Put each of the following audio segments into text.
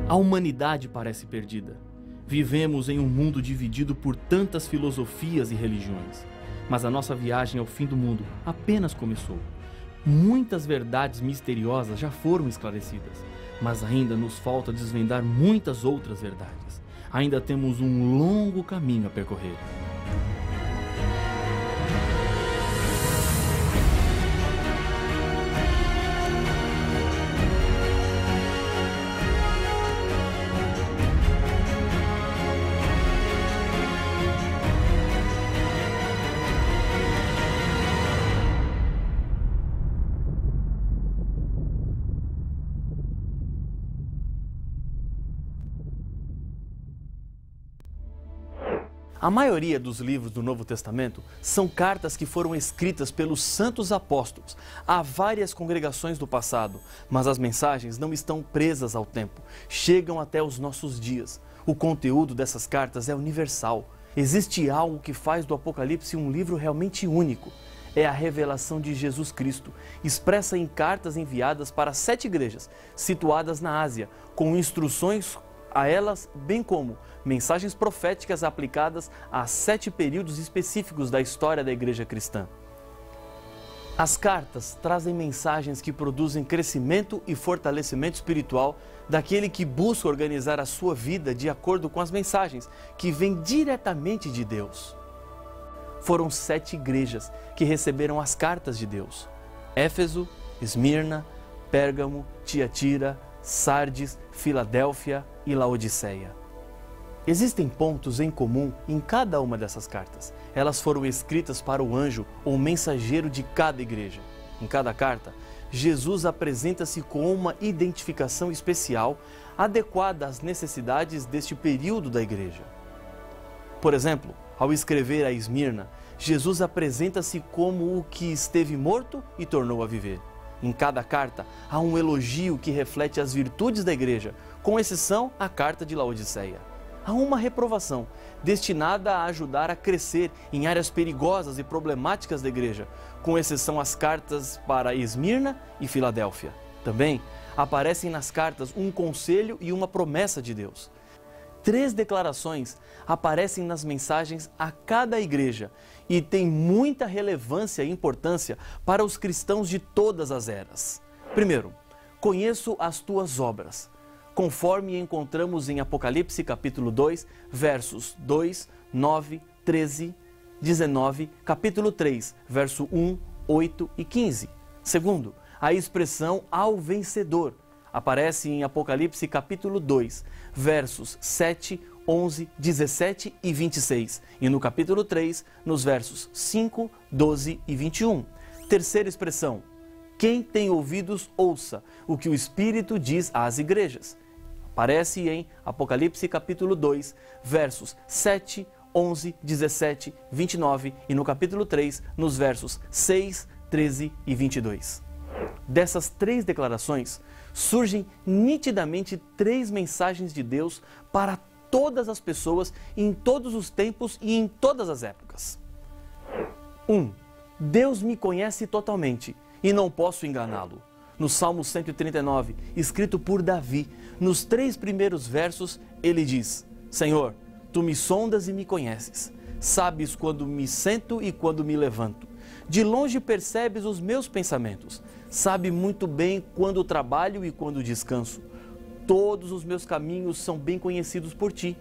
A humanidade parece perdida. Vivemos em um mundo dividido por tantas filosofias e religiões. Mas a nossa viagem ao fim do mundo apenas começou. Muitas verdades misteriosas já foram esclarecidas, mas ainda nos falta desvendar muitas outras verdades. Ainda temos um longo caminho a percorrer. A maioria dos livros do Novo Testamento são cartas que foram escritas pelos santos apóstolos a várias congregações do passado, mas as mensagens não estão presas ao tempo, chegam até os nossos dias. O conteúdo dessas cartas é universal. Existe algo que faz do Apocalipse um livro realmente único. É a revelação de Jesus Cristo, expressa em cartas enviadas para 7 igrejas, situadas na Ásia, com instruções a elas, bem como mensagens proféticas aplicadas a 7 períodos específicos da história da igreja cristã. As cartas trazem mensagens que produzem crescimento e fortalecimento espiritual daquele que busca organizar a sua vida de acordo com as mensagens que vêm diretamente de Deus. Foram 7 igrejas que receberam as cartas de Deus: Éfeso, Esmirna, Pérgamo, Tiatira, Sardes, Filadélfia e Laodiceia. Existem pontos em comum em cada uma dessas cartas. Elas foram escritas para o anjo ou mensageiro de cada igreja. Em cada carta, Jesus apresenta-se com uma identificação especial adequada às necessidades deste período da igreja. Por exemplo, ao escrever a Esmirna, Jesus apresenta-se como o que esteve morto e tornou a viver. Em cada carta, há um elogio que reflete as virtudes da igreja, com exceção à carta de Laodiceia. Há uma reprovação, destinada a ajudar a crescer em áreas perigosas e problemáticas da igreja, com exceção às cartas para Esmirna e Filadélfia. Também aparecem nas cartas um conselho e uma promessa de Deus. 3 declarações aparecem nas mensagens a cada igreja e têm muita relevância e importância para os cristãos de todas as eras. Primeiro, conheço as tuas obras, conforme encontramos em Apocalipse capítulo 2, versos 2, 9, 13, 19, capítulo 3, verso 1, 8 e 15. Segundo, a expressão ao vencedor aparece em Apocalipse capítulo 2, versos 7, 11, 17 e 26, e no capítulo 3, nos versos 5, 12 e 21. Terceira expressão: quem tem ouvidos, ouça o que o Espírito diz às igrejas. Aparece em Apocalipse capítulo 2, versos 7, 11, 17, 29 e no capítulo 3, nos versos 6, 13 e 22. Dessas 3 declarações, surgem nitidamente 3 mensagens de Deus para todas as pessoas, em todos os tempos e em todas as épocas. 1. Deus me conhece totalmente e não posso enganá-lo. No Salmo 139, escrito por Davi, nos 3 primeiros versos, ele diz: Senhor, tu me sondas e me conheces. Sabes quando me sento e quando me levanto. De longe percebes os meus pensamentos. Sabe muito bem quando trabalho e quando descanso. Todos os meus caminhos são bem conhecidos por ti.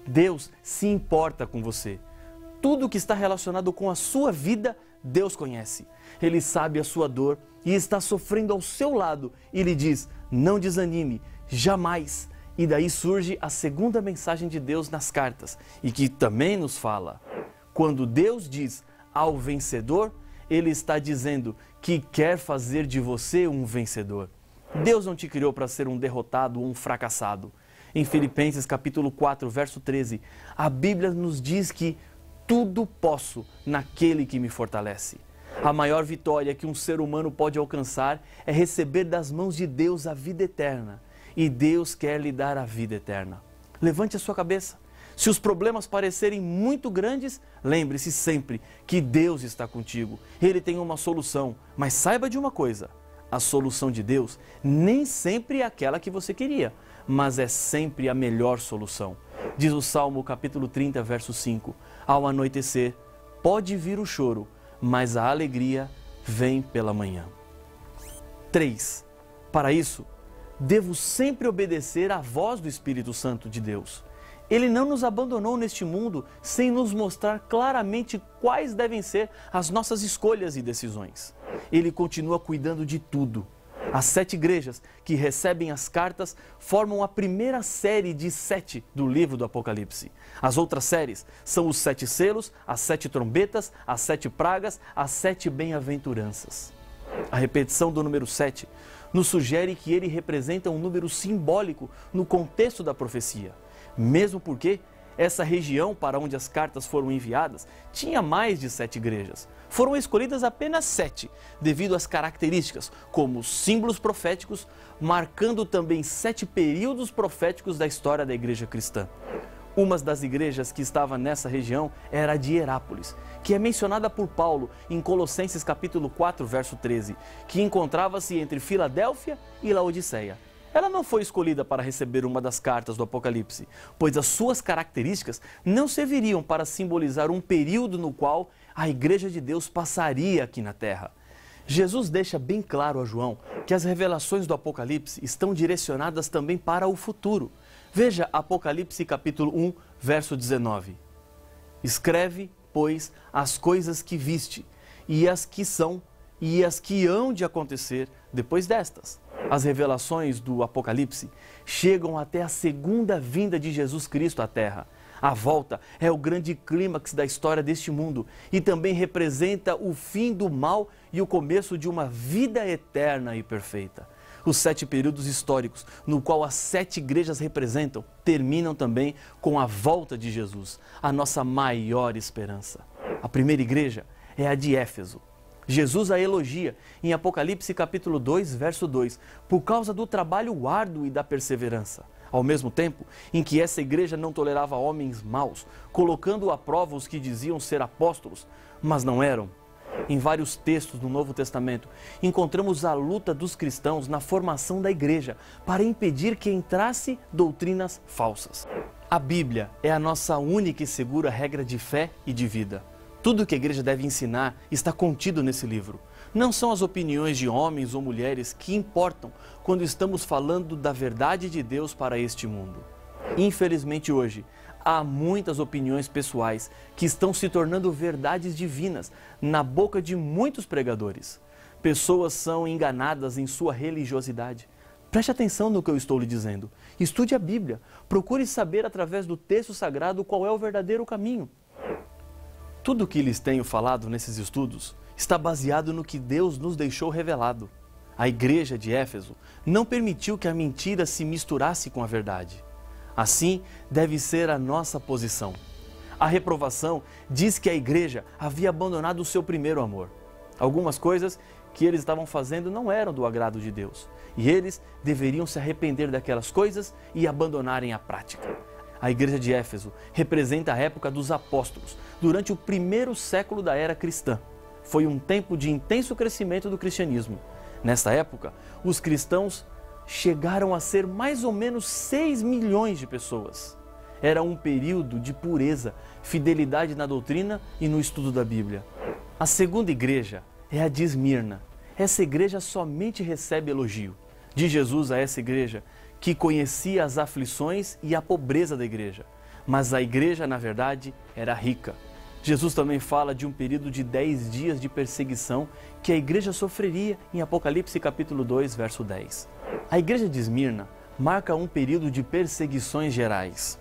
Deus se importa com você. Tudo que está relacionado com a sua vida, Deus conhece. Ele sabe a sua dor e está sofrendo ao seu lado. E lhe diz: não desanime, jamais. E daí surge a segunda mensagem de Deus nas cartas, e que também nos fala. Quando Deus diz ao vencedor, Ele está dizendo que quer fazer de você um vencedor. Deus não te criou para ser um derrotado ou um fracassado. Em Filipenses capítulo 4, verso 13, a Bíblia nos diz que tudo posso naquele que me fortalece. A maior vitória que um ser humano pode alcançar é receber das mãos de Deus a vida eterna. E Deus quer lhe dar a vida eterna. Levante a sua cabeça. Se os problemas parecerem muito grandes, lembre-se sempre que Deus está contigo. Ele tem uma solução, mas saiba de uma coisa: a solução de Deus nem sempre é aquela que você queria, mas é sempre a melhor solução. Diz o Salmo capítulo 30, verso 5, ao anoitecer, pode vir o choro, mas a alegria vem pela manhã. 3. Para isso, devo sempre obedecer à voz do Espírito Santo de Deus. Ele não nos abandonou neste mundo sem nos mostrar claramente quais devem ser as nossas escolhas e decisões. Ele continua cuidando de tudo. As 7 igrejas que recebem as cartas formam a primeira série de 7 do livro do Apocalipse. As outras séries são os 7 selos, as 7 trombetas, as 7 pragas, as 7 bem-aventuranças. A repetição do número 7 nos sugere que ele representa um número simbólico no contexto da profecia. Mesmo porque essa região para onde as cartas foram enviadas tinha mais de 7 igrejas. Foram escolhidas apenas 7, devido às características, como símbolos proféticos, marcando também 7 períodos proféticos da história da igreja cristã. Uma das igrejas que estava nessa região era a de Herápolis, que é mencionada por Paulo em Colossenses capítulo 4, verso 13, que encontrava-se entre Filadélfia e Laodiceia. Ela não foi escolhida para receber uma das cartas do Apocalipse, pois as suas características não serviriam para simbolizar um período no qual a Igreja de Deus passaria aqui na Terra. Jesus deixa bem claro a João que as revelações do Apocalipse estão direcionadas também para o futuro. Veja Apocalipse capítulo 1, verso 19. Escreve, pois, as coisas que viste, e as que são, e as que hão de acontecer depois destas. As revelações do Apocalipse chegam até a segunda vinda de Jesus Cristo à Terra. A volta é o grande clímax da história deste mundo e também representa o fim do mal e o começo de uma vida eterna e perfeita. Os 7 períodos históricos, no qual as 7 igrejas representam, terminam também com a volta de Jesus, a nossa maior esperança. A primeira igreja é a de Éfeso. Jesus a elogia em Apocalipse capítulo 2, verso 2, por causa do trabalho árduo e da perseverança. Ao mesmo tempo em que essa igreja não tolerava homens maus, colocando à prova os que diziam ser apóstolos, mas não eram. Em vários textos do Novo Testamento, encontramos a luta dos cristãos na formação da igreja para impedir que entrasse doutrinas falsas. A Bíblia é a nossa única e segura regra de fé e de vida. Tudo que a igreja deve ensinar está contido nesse livro. Não são as opiniões de homens ou mulheres que importam quando estamos falando da verdade de Deus para este mundo. Infelizmente hoje, há muitas opiniões pessoais que estão se tornando verdades divinas na boca de muitos pregadores. Pessoas são enganadas em sua religiosidade. Preste atenção no que eu estou lhe dizendo. Estude a Bíblia. Procure saber através do texto sagrado qual é o verdadeiro caminho. Tudo o que lhes tenho falado nesses estudos está baseado no que Deus nos deixou revelado. A igreja de Éfeso não permitiu que a mentira se misturasse com a verdade. Assim deve ser a nossa posição. A reprovação diz que a igreja havia abandonado o seu primeiro amor. Algumas coisas que eles estavam fazendo não eram do agrado de Deus, e eles deveriam se arrepender daquelas coisas e abandonarem a prática. A igreja de Éfeso representa a época dos apóstolos, durante o primeiro século da era cristã. Foi um tempo de intenso crescimento do cristianismo. Nessa época, os cristãos chegaram a ser mais ou menos 6 milhões de pessoas. Era um período de pureza, fidelidade na doutrina e no estudo da Bíblia. A segunda igreja é a de Esmirna. Essa igreja somente recebe elogio. De Jesus a essa igreja, que conhecia as aflições e a pobreza da igreja. Mas a igreja, na verdade, era rica. Jesus também fala de um período de 10 dias de perseguição que a igreja sofreria em Apocalipse capítulo 2, verso 10. A igreja de Esmirna marca um período de perseguições gerais.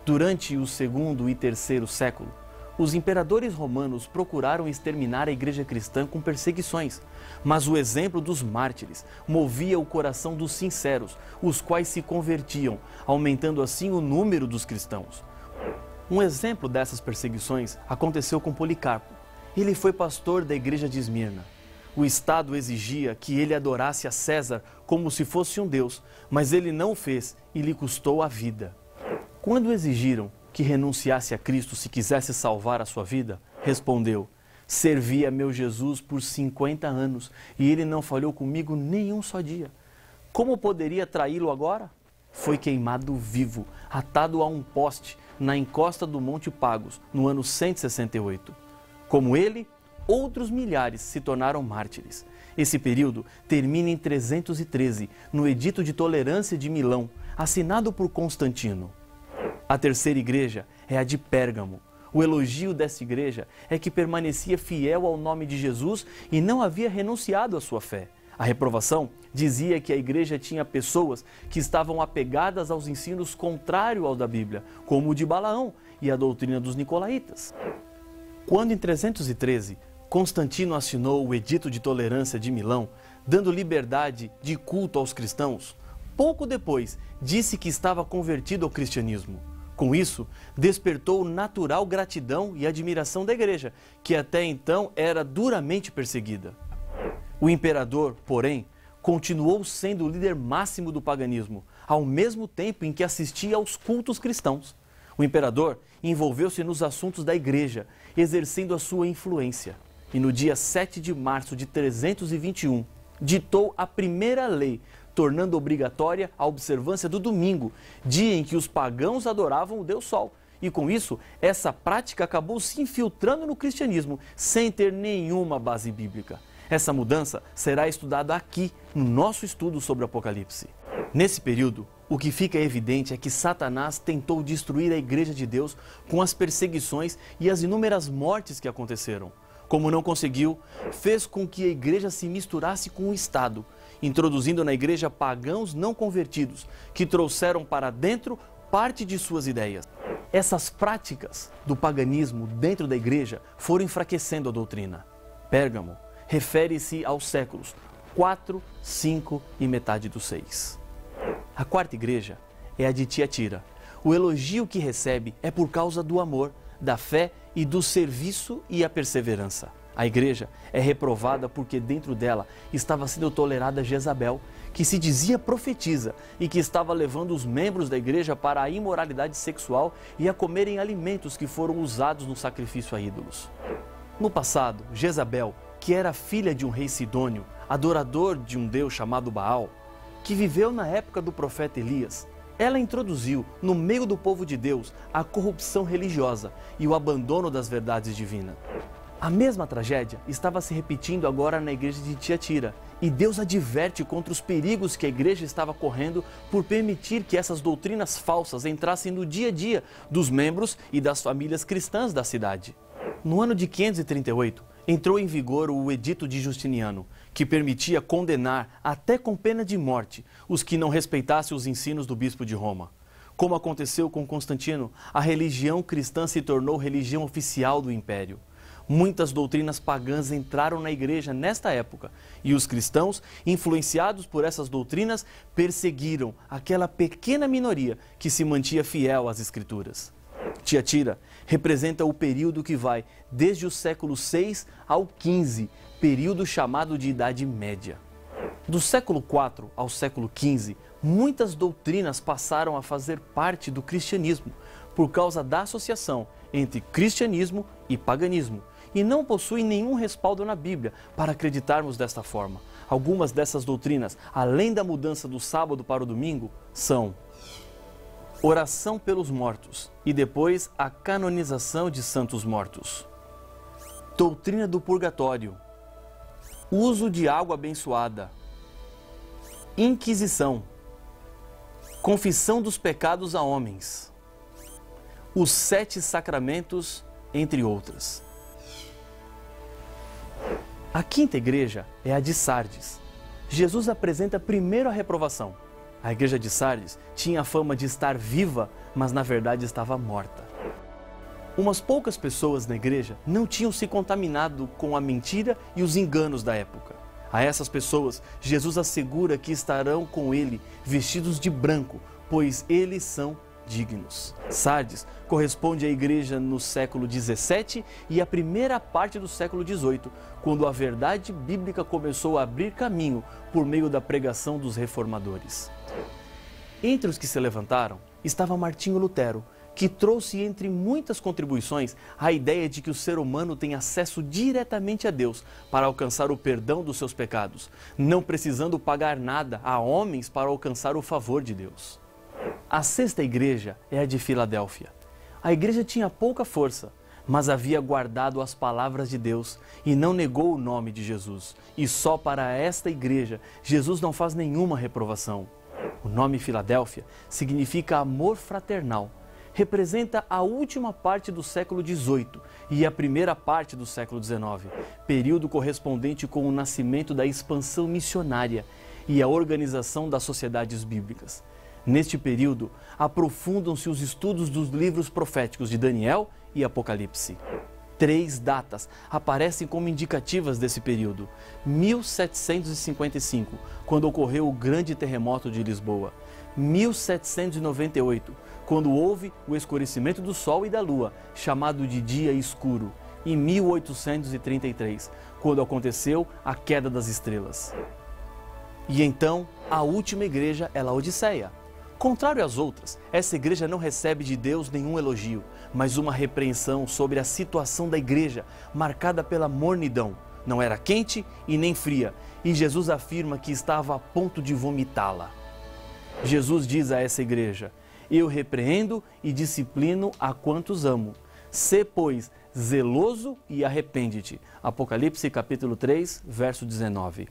Durante o segundo e terceiro século, os imperadores romanos procuraram exterminar a igreja cristã com perseguições, mas o exemplo dos mártires movia o coração dos sinceros, os quais se convertiam, aumentando assim o número dos cristãos. Um exemplo dessas perseguições aconteceu com Policarpo. Ele foi pastor da igreja de Esmirna. O Estado exigia que ele adorasse a César como se fosse um deus, mas ele não o fez e lhe custou a vida. Quando exigiram que renunciasse a Cristo se quisesse salvar a sua vida, respondeu: servi a meu Jesus por 50 anos e ele não falhou comigo nem um só dia. Como poderia traí-lo agora? foi queimado vivo, atado a um poste na encosta do Monte Pagos, no ano 168. Como ele, outros milhares se tornaram mártires. Esse período termina em 313, no Edito de Tolerância de Milão, assinado por Constantino. A terceira igreja é a de Pérgamo. O elogio dessa igreja é que permanecia fiel ao nome de Jesus e não havia renunciado à sua fé. A reprovação dizia que a igreja tinha pessoas que estavam apegadas aos ensinos contrários ao da Bíblia, como o de Balaão e a doutrina dos nicolaítas. Quando em 313, Constantino assinou o Edito de Tolerância de Milão, dando liberdade de culto aos cristãos, pouco depois disse que estava convertido ao cristianismo. Com isso, despertou natural gratidão e admiração da igreja, que até então era duramente perseguida. O imperador, porém, continuou sendo o líder máximo do paganismo, ao mesmo tempo em que assistia aos cultos cristãos. O imperador envolveu-se nos assuntos da igreja, exercendo a sua influência. E no dia 7 de março de 321, ditou a primeira lei, tornando obrigatória a observância do domingo, dia em que os pagãos adoravam o Deus Sol. E com isso, essa prática acabou se infiltrando no cristianismo, sem ter nenhuma base bíblica. Essa mudança será estudada aqui, no nosso estudo sobre o Apocalipse. Nesse período, o que fica evidente é que Satanás tentou destruir a Igreja de Deus com as perseguições e as inúmeras mortes que aconteceram. Como não conseguiu, fez com que a Igreja se misturasse com o Estado, introduzindo na Igreja pagãos não convertidos, que trouxeram para dentro parte de suas ideias. Essas práticas do paganismo dentro da Igreja foram enfraquecendo a doutrina. Pérgamo refere-se aos séculos 4, 5 e metade do 6. A quarta igreja é a de Tiatira. O elogio que recebe é por causa do amor, da fé e do serviço e a perseverança. A igreja é reprovada porque dentro dela estava sendo tolerada Jezabel, que se dizia profetisa e que estava levando os membros da igreja para a imoralidade sexual e a comerem alimentos que foram usados no sacrifício a ídolos. No passado, Jezabel, que era filha de um rei sidônio, adorador de um deus chamado Baal, que viveu na época do profeta Elias, ela introduziu no meio do povo de Deus a corrupção religiosa e o abandono das verdades divinas. A mesma tragédia estava se repetindo agora na igreja de Tiatira, e Deus adverte contra os perigos que a igreja estava correndo por permitir que essas doutrinas falsas entrassem no dia a dia dos membros e das famílias cristãs da cidade. No ano de 538, entrou em vigor o Edito de Justiniano, que permitia condenar, até com pena de morte, os que não respeitassem os ensinos do bispo de Roma. Como aconteceu com Constantino, a religião cristã se tornou religião oficial do império. Muitas doutrinas pagãs entraram na igreja nesta época, e os cristãos, influenciados por essas doutrinas, perseguiram aquela pequena minoria que se mantinha fiel às Escrituras. Tiatira representa o período que vai desde o século 6 ao 15, período chamado de Idade Média. Do século 4 ao século 15, muitas doutrinas passaram a fazer parte do cristianismo por causa da associação entre cristianismo e paganismo, e não possuem nenhum respaldo na Bíblia para acreditarmos desta forma. Algumas dessas doutrinas, além da mudança do sábado para o domingo, são oração pelos mortos e depois a canonização de santos mortos, doutrina do purgatório, uso de água abençoada, inquisição, confissão dos pecados a homens, os 7 sacramentos, entre outras. A quinta igreja é a de Sardes. Jesus apresenta primeiro a reprovação. A igreja de Sardes tinha a fama de estar viva, mas na verdade estava morta. Umas poucas pessoas na igreja não tinham se contaminado com a mentira e os enganos da época. A essas pessoas, Jesus assegura que estarão com ele vestidos de branco, pois eles são dignos. Sardes corresponde à igreja no século 17 e à primeira parte do século 18, quando a verdade bíblica começou a abrir caminho por meio da pregação dos reformadores. Entre os que se levantaram estava Martinho Lutero, que trouxe entre muitas contribuições a ideia de que o ser humano tem acesso diretamente a Deus para alcançar o perdão dos seus pecados, não precisando pagar nada a homens para alcançar o favor de Deus. A sexta igreja é a de Filadélfia. A igreja tinha pouca força, mas havia guardado as palavras de Deus e não negou o nome de Jesus. E só para esta igreja, Jesus não faz nenhuma reprovação. O nome Filadélfia significa amor fraternal. Representa a última parte do século XVIII e a primeira parte do século XIX, período correspondente com o nascimento da expansão missionária e a organização das sociedades bíblicas. Neste período, aprofundam-se os estudos dos livros proféticos de Daniel e Apocalipse. 3 datas aparecem como indicativas desse período. 1755, quando ocorreu o grande terremoto de Lisboa. 1798, quando houve o escurecimento do Sol e da Lua, chamado de Dia Escuro. E 1833, quando aconteceu a queda das estrelas. E então, a última igreja é Laodiceia. Contrário às outras, essa igreja não recebe de Deus nenhum elogio, mas uma repreensão sobre a situação da igreja, marcada pela mornidão. Não era quente e nem fria, e Jesus afirma que estava a ponto de vomitá-la. Jesus diz a essa igreja: eu repreendo e disciplino a quantos amo. Sê, pois, zeloso e arrepende-te. Apocalipse capítulo 3, verso 19.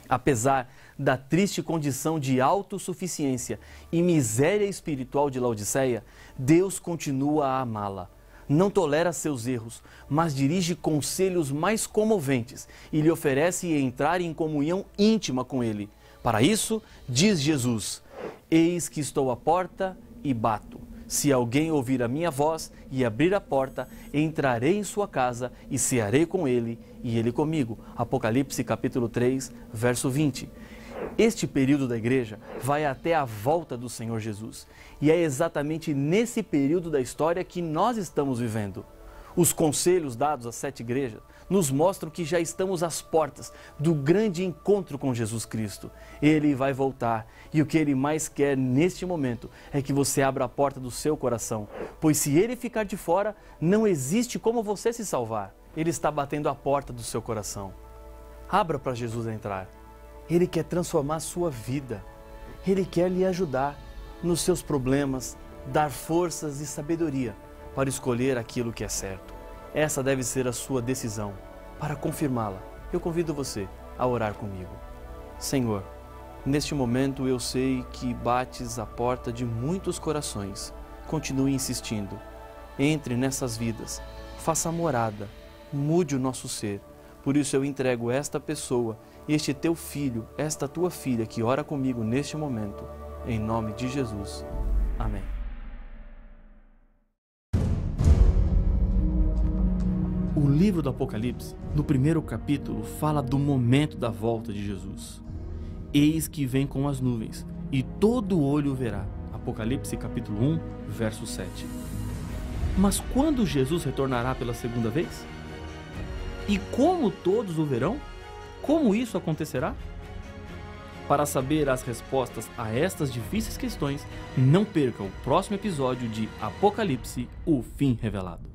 Apesar da triste condição de autossuficiência e miséria espiritual de Laodiceia, Deus continua a amá-la. Não tolera seus erros, mas dirige conselhos mais comoventes e lhe oferece entrar em comunhão íntima com Ele. Para isso, diz Jesus: eis que estou à porta e bato. Se alguém ouvir a minha voz e abrir a porta, entrarei em sua casa e cearei com ele e ele comigo. Apocalipse capítulo 3, verso 20. Este período da igreja vai até a volta do Senhor Jesus. E é exatamente nesse período da história que nós estamos vivendo. Os conselhos dados às 7 igrejas nos mostram que já estamos às portas do grande encontro com Jesus Cristo. Ele vai voltar e o que Ele mais quer neste momento é que você abra a porta do seu coração, pois se Ele ficar de fora, não existe como você se salvar. Ele está batendo a porta do seu coração. Abra para Jesus entrar. Ele quer transformar a sua vida. Ele quer lhe ajudar nos seus problemas, dar forças e sabedoria para escolher aquilo que é certo. Essa deve ser a sua decisão. Para confirmá-la, eu convido você a orar comigo. Senhor, neste momento eu sei que bates a porta de muitos corações. Continue insistindo. Entre nessas vidas, faça morada, mude o nosso ser. Por isso eu entrego esta pessoa, este teu filho, esta tua filha que ora comigo neste momento. Em nome de Jesus. Amém. O livro do Apocalipse, no primeiro capítulo, fala do momento da volta de Jesus. Eis que vem com as nuvens, e todo olho o verá. Apocalipse capítulo 1, verso 7. Mas quando Jesus retornará pela segunda vez? E como todos o verão? Como isso acontecerá? Para saber as respostas a estas difíceis questões, não perca o próximo episódio de Apocalipse, o fim revelado.